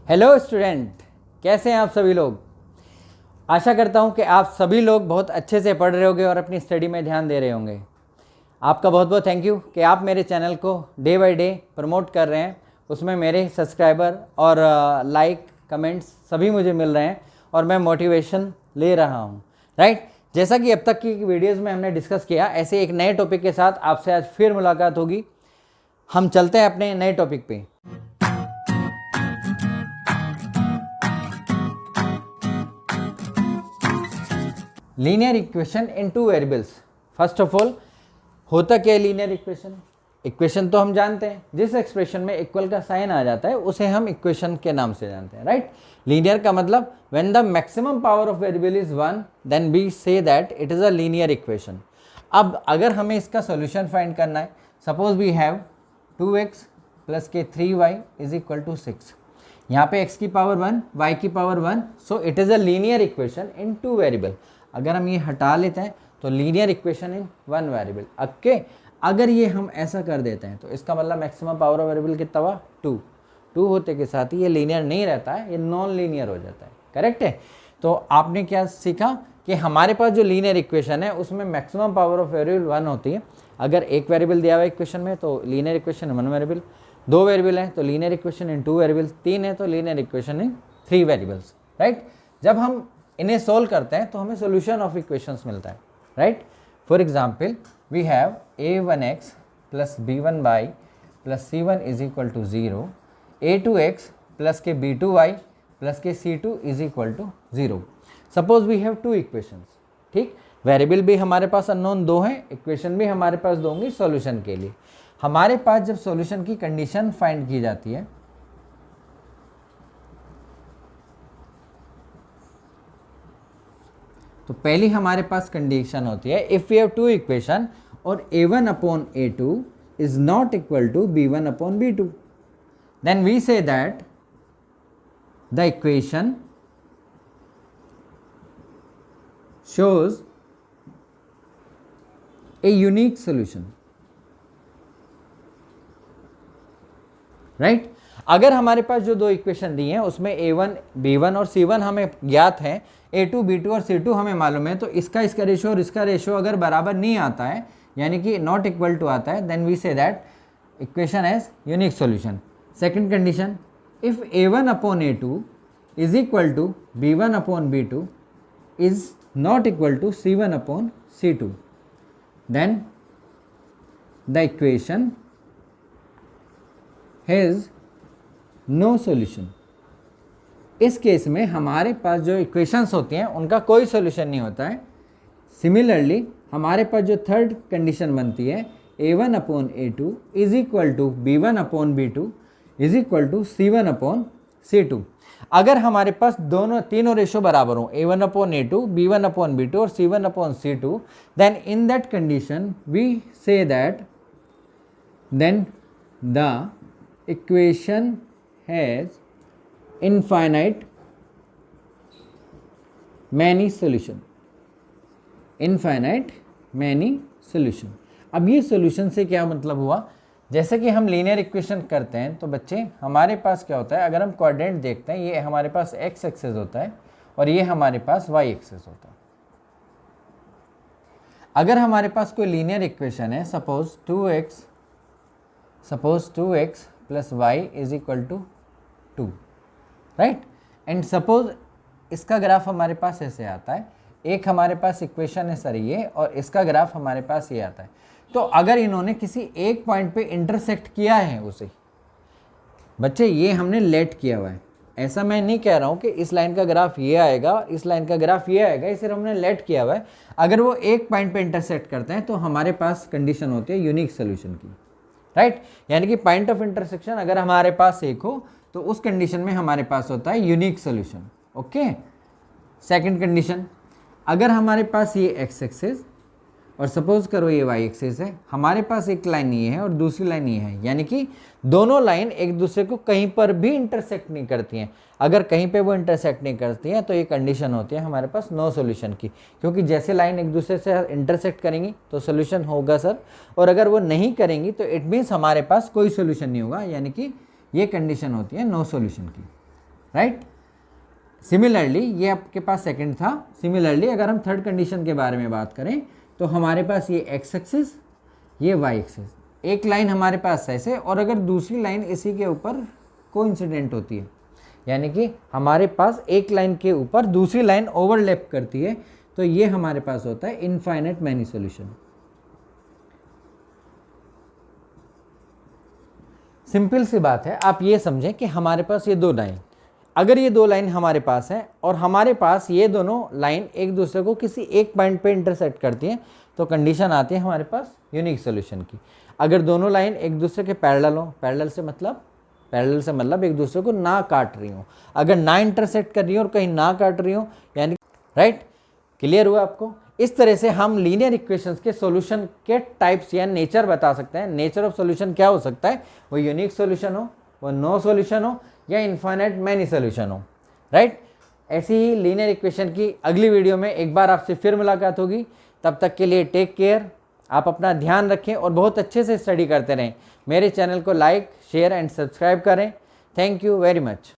Hello student, कैसे हैं आप सभी लोग। आशा करता हूं कि आप सभी लोग बहुत अच्छे से पढ़ रहे होंगे और अपनी स्टडी में ध्यान दे रहे होंगे। आपका बहुत बहुत थैंक यू कि आप मेरे चैनल को डे बाय डे प्रमोट कर रहे हैं। उसमें मेरे सब्सक्राइबर और लाइक कमेंट्स सभी मुझे मिल रहे हैं और मैं मोटिवेशन ले रहा हूं, राइट। जैसा कि अब तक की वीडियोज़ में हमने डिस्कस किया, ऐसे एक नए टॉपिक के साथ आपसे आज फिर मुलाकात होगी। हम चलते हैं अपने नए टॉपिक पे। Linear equation in two variables. First of all, होता क्या है लीनियर इक्वेशन। इक्वेशन तो हम जानते हैं, जिस एक्सप्रेशन में इक्वल का साइन आ जाता है उसे हम इक्वेशन के नाम से जानते हैं, राइट। लीनियर का मतलब when the maximum power of variable is 1 then we say that it is a linear equation. अब अगर हमें इसका सॉल्यूशन फाइंड करना है, suppose we have 2x plus के 3y इज इक्वल टू 6। यहाँ पे x की पावर 1, y की power 1, so it is a linear equation in two variable. अगर हम ये हटा लेते हैं तो linear equation in one variable. Okay, अगर ये हम ऐसा कर देते हैं तो इसका मतलब मैक्सिमम पावर ऑफ वेरिएबल कितना हुआ 2 होते के साथ ही ये लीनियर नहीं रहता है, ये नॉन लीनियर हो जाता है, करेक्ट है। तो आपने क्या सीखा कि हमारे पास जो लीनियर इक्वेशन है उसमें मैक्सिमम पावर ऑफ वेरिएबल 1 होती है। अगर एक वेरिएबल दिया हुआ इक्वेशन में तो linear equation one variable, 2 variable है तो लीनियर इक्वेशन इन 2 वेरिएबल, 3 है तो linear equation in 3 variables, right. जब हम इन्हें सोल्व करते हैं तो हमें सॉल्यूशन ऑफ इक्वेशंस मिलता है, right. For example we have a1x plus b1y plus c1 is equal to 0, a2x plus के b2y प्लस के c2 is equal to 0। Suppose we have 2 equations, ठीक। वेरिएबल भी हमारे पास अननोन 2 हैं, इक्वेशन भी हमारे पास 2 होंगी सॉल्यूशन के लिए। हमारे पास जब सॉल्यूशन की कंडीशन फाइंड की जाती है तो पहली हमारे पास कंडीशन होती है इफ वी हैव 2 इक्वेशन और a1 upon a2 is not equal to b1 upon b2, then we say that the equation shows a unique solution, right. अगर हमारे पास जो 2 इक्वेशन दी हैं उसमें a1 b1 और c1 हमें ज्ञात है, a2 b2 और c2 हमें मालूम है, तो इसका रेशियो और इसका रेशियो अगर बराबर नहीं आता है यानी कि नॉट इक्वल टू आता है, then we say that equation has unique solution. Second condition, if a1 upon a2 is equal to b1 upon b2 is not equal to c1 upon c2, then the equation has no solution। इस case में हमारे पास जो equations होती हैं उनका कोई solution नहीं होता है। सिमिलरली हमारे पास जो थर्ड कंडीशन बनती है a1 upon a2 is equal to b1 upon b2 is equal to c1 upon c2। अगर हमारे पास तीनों रेशो बराबर हो, a1 upon a2, b1 upon b2 और c1 upon c2, then in that condition we say that then the equation has infinite many solution, infinite many solution. अब ये solution से क्या मतलब हुआ, जैसे कि हम लीनियर इक्वेशन करते हैं तो बच्चे हमारे पास क्या होता है, अगर हम कोऑर्डिनेट देखते हैं ये हमारे पास x एक्सिस होता है और ये हमारे पास y एक्सिस होता है। अगर हमारे पास कोई लीनियर इक्वेशन है, suppose 2x plus y is equal to 2, right. And suppose इसका ग्राफ हमारे पास ऐसे आता है, एक हमारे पास इक्वेशन है सर ये, और इसका ग्राफ हमारे पास ये आता है। तो अगर इन्होंने किसी एक पॉइंट पे इंटरसेक्ट किया है उसे, बच्चे ये हमने लेट किया हुआ है, ऐसा मैं नहीं कह रहा हूँ कि इस लाइन का ग्राफ ये आएगा इस लाइन का ग्राफ ये आएगा, इसे हमने लेट किया हुआ है। अगर वो एक पॉइंट पे इंटरसेक्ट करते हैं तो हमारे पास कंडीशन होती है यूनिक सोल्यूशन की, राइट। यानी कि पॉइंट ऑफ इंटरसेक्शन अगर हमारे पास एक हो तो उस कंडीशन में हमारे पास होता है unique solution, okay. Second condition, अगर हमारे पास ये एक्स एक्सिस और सपोज करो ये y एक्सिस है, हमारे पास एक लाइन ये है और दूसरी लाइन ये है, यानी कि दोनों लाइन एक दूसरे को कहीं पर भी इंटरसेक्ट नहीं करती हैं। अगर कहीं पे वो इंटरसेक्ट नहीं करती हैं तो ये कंडीशन होती है हमारे पास नो सॉल्यूशन की, क्योंकि जैसे लाइन एक दूसरे से इंटरसेक्ट करेंगी तो सॉल्यूशन होगा सर, और अगर वो नहीं करेंगी तो इट मीन्स हमारे पास कोई सॉल्यूशन नहीं होगा, यानी कि ये कंडीशन होती है नो सॉल्यूशन की। राइट। सिमिलरली ये आपके पास सेकंड था। सिमिलरली अगर हम थर्ड कंडीशन के बारे में बात करें तो हमारे पास ये एक्स एक्सिस, ये वाई एक्सिस, एक लाइन हमारे पास ऐसे, और अगर दूसरी लाइन इसी के ऊपर कोइंसिडेंट होती है, यानी कि हमारे पास एक लाइन के ऊपर दूसरी लाइन ओवरलैप करती है, तो ये हमारे पास होता है इनफाइनाइट मैनी सॉल्यूशन। सिंपल सी बात है, आप ये समझें कि हमारे पास ये दो लाइन, अगर ये दो लाइन हमारे पास है और हमारे पास ये दोनों लाइन एक दूसरे को किसी एक पॉइंट पे इंटरसेक्ट करती हैं, तो कंडीशन आती है हमारे पास यूनिक सॉल्यूशन की। अगर दोनों लाइन एक दूसरे के पैरेलल हो, पैरेलल से मतलब एक दूसरे को ना काट रही हो, अगर ना इंटरसेक्ट कर रही हो और कहीं ना काट रही हो, यानी राइट। क्लियर हुआ आपको? इस तरह से हम लीनियर इक्वेशंस के सॉल्यूशन के टाइप्स या नेचर बता सकते हैं। नेचर ऑफ सॉल्यूशन क्या हो सकता है? वो यूनिक सॉल्यूशन हो, वो नो सॉल्यूशन हो, या इनफाइनाइट मैनी सॉल्यूशन हो, राइट। ऐसी ही लीनियर इक्वेशन की अगली वीडियो में एक बार आपसे फिर मुलाकात होगी। तब तक के लिए टेक केयर, आप अपना ध्यान रखें और बहुत अच्छे से स्टडी करते रहें। मेरे चैनल को लाइक, शेयर एंड सब्सक्राइब करें। Thank you very much.